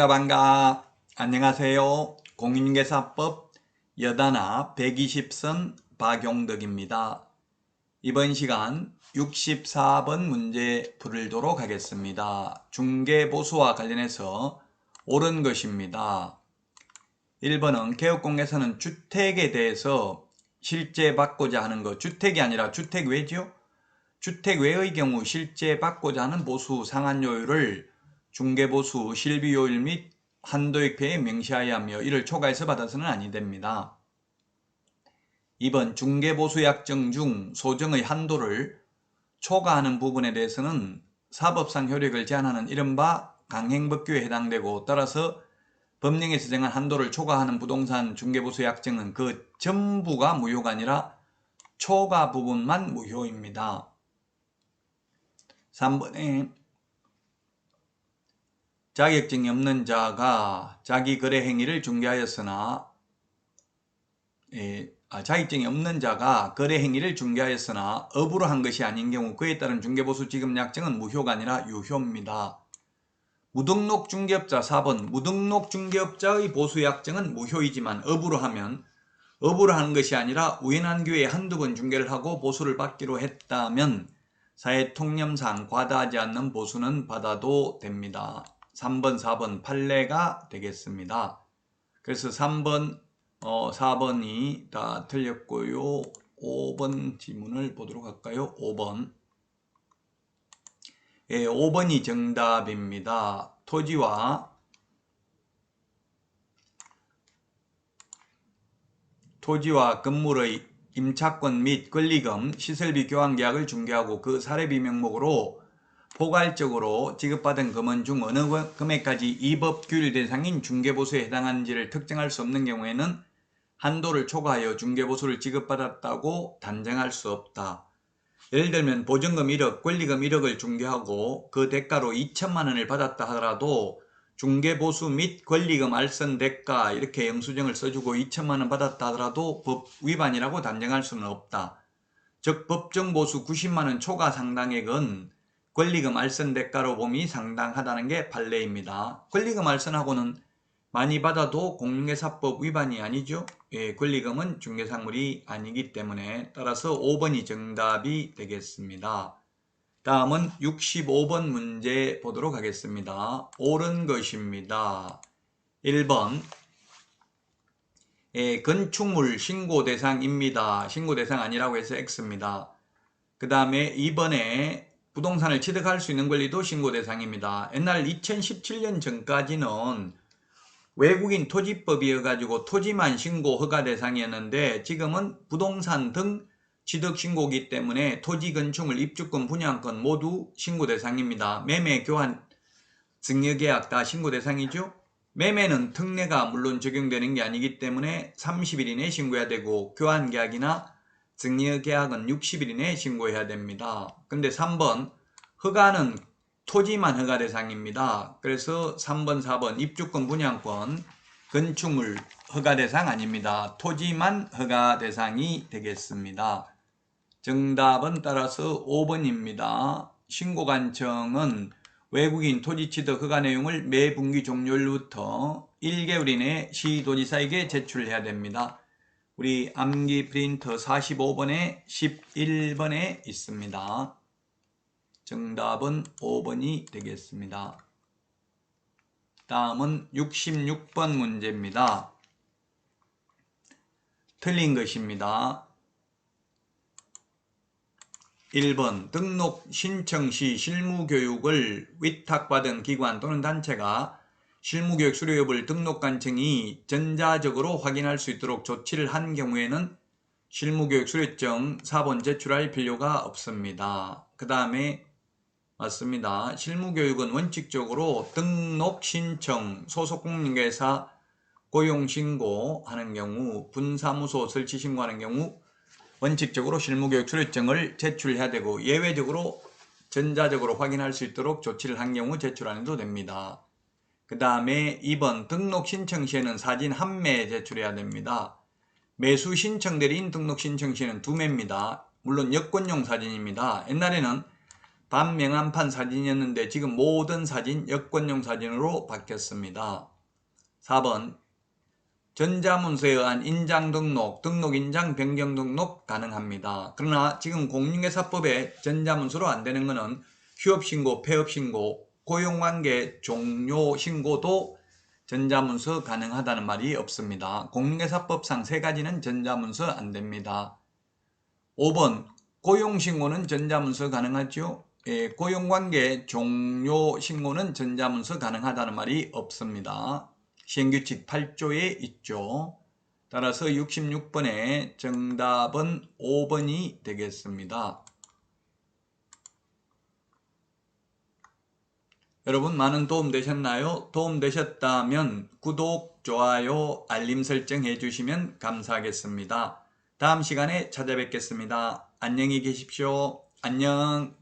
반가. 안녕하세요. 공인중개사법 여단아 120선 박용덕입니다. 이번 시간 64번 문제 풀도록 하겠습니다. 중개보수와 관련해서 옳은 것입니다. 1번은 개업공개서는 주택에 대해서 실제 받고자 하는 것, 주택이 아니라 주택외죠? 주택외의 경우 실제 받고자 하는 보수 상한요율을 중개보수 실비요율 및 한도액표에 명시하여야 하며 이를 초과해서 받아서는 아니 됩니다. 2번 중개보수약정 중 소정의 한도를 초과하는 부분에 대해서는 사법상 효력을 제한하는 이른바 강행법규에 해당되고, 따라서 법령에서 정한 한도를 초과하는 부동산 중개보수약정은 그 전부가 무효가 아니라 초과 부분만 무효입니다. 3번에 자격증이 없는 자가 자기 거래 행위를 중개하였으나 자격증이 없는 자가 거래 행위를 중개하였으나 업으로 한 것이 아닌 경우 그에 따른 중개보수 지급 약정은 무효가 아니라 유효입니다. 무등록 중개업자 4번 무등록 중개업자의 보수 약정은 무효이지만 업으로 하면 업으로 하는 것이 아니라 우연한 기회에 한두 번 중개를 하고 보수를 받기로 했다면 사회 통념상 과다하지 않는 보수는 받아도 됩니다. 3번, 4번 판례가 되겠습니다. 그래서 3번, 4번이 다 틀렸고요. 5번 지문을 보도록 할까요? 5번. 5번이 정답입니다. 토지와 건물의 임차권 및 권리금, 시설비 교환 계약을 중개하고 그 사례비 명목으로 포괄적으로 지급받은 금은 중 어느 금액까지 이 법 규율 대상인 중개보수에 해당하는지를 특정할 수 없는 경우에는 한도를 초과하여 중개보수를 지급받았다고 단정할 수 없다. 예를 들면 보증금 1억, 권리금 1억을 중개하고 그 대가로 2천만 원을 받았다 하더라도 중개보수 및 권리금 알선 대가 이렇게 영수증을 써주고 2천만 원 받았다 하더라도 법 위반이라고 단정할 수는 없다. 즉 법정 보수 90만 원 초과 상당액은 권리금 알선 대가로 봄이 상당하다는 게 판례입니다. 권리금 알선하고는 많이 받아도 공인중개사법 위반이 아니죠. 권리금은 중개상물이 아니기 때문에 따라서 5번이 정답이 되겠습니다. 다음은 65번 문제 보도록 하겠습니다. 옳은 것입니다. 1번 건축물 신고 대상입니다. 신고 대상 아니라고 해서 X입니다. 그 다음에 2번에 부동산을 취득할 수 있는 권리도 신고 대상입니다. 옛날 2017년 전까지는 외국인 토지법이어가지고 토지만 신고 허가 대상이었는데 지금은 부동산 등 취득 신고기 때문에 토지, 건축물, 입주권, 분양권 모두 신고 대상입니다. 매매, 교환, 증여계약 다 신고 대상이죠. 매매는 특례가 물론 적용되는 게 아니기 때문에 30일 이내에 신고해야 되고 교환계약이나 증여계약은 60일 이내에 신고해야 됩니다. 근데 3번 허가는 토지만 허가 대상입니다. 그래서 3번, 4번 입주권, 분양권, 건축물 허가 대상 아닙니다. 토지만 허가 대상이 되겠습니다. 정답은 따라서 5번입니다. 신고관청은 외국인 토지 취득 허가 내용을 매 분기 종료일부터 1개월 이내에 시도지사에게 제출해야 됩니다. 우리 암기 프린터 45번에 11번에 있습니다. 정답은 5번이 되겠습니다. 다음은 66번 문제입니다. 틀린 것입니다. 1번 등록 신청 시 실무교육을 위탁받은 기관 또는 단체가 실무교육 수료 여부를 등록관청이 전자적으로 확인할 수 있도록 조치를 한 경우에는 실무교육 수료증 4번 제출할 필요가 없습니다. 그 다음에 맞습니다. 실무교육은 원칙적으로 등록 신청, 소속 공인중개사 고용신고 하는 경우, 분사무소 설치 신고하는 경우 원칙적으로 실무교육 수료증을 제출해야 되고 예외적으로 전자적으로 확인할 수 있도록 조치를 한 경우 제출 안 해도 됩니다. 그 다음에 2번 등록 신청 시에는 사진 1매 제출해야 됩니다. 매수 신청대리인 등록 신청 시에는 2매입니다. 물론 여권용 사진입니다. 옛날에는 반명함판 사진이었는데 지금 모든 사진 여권용 사진으로 바뀌었습니다. 4번 전자문서에 의한 인장 등록, 등록 인장 변경 등록 가능합니다. 그러나 지금 공인중개사법에 전자문서로 안 되는 것은 휴업신고, 폐업신고, 고용관계 종료 신고도 전자문서 가능하다는 말이 없습니다. 공인중개사법상 3가지는 전자문서 안 됩니다. 5번 고용신고는 전자문서 가능하죠? 예, 고용관계 종료 신고는 전자문서 가능하다는 말이 없습니다. 시행규칙 8조에 있죠. 따라서 66번의 정답은 5번이 되겠습니다. 여러분 많은 도움 되셨나요? 도움 되셨다면 구독, 좋아요, 알림 설정 해주시면 감사하겠습니다. 다음 시간에 찾아뵙겠습니다. 안녕히 계십시오. 안녕.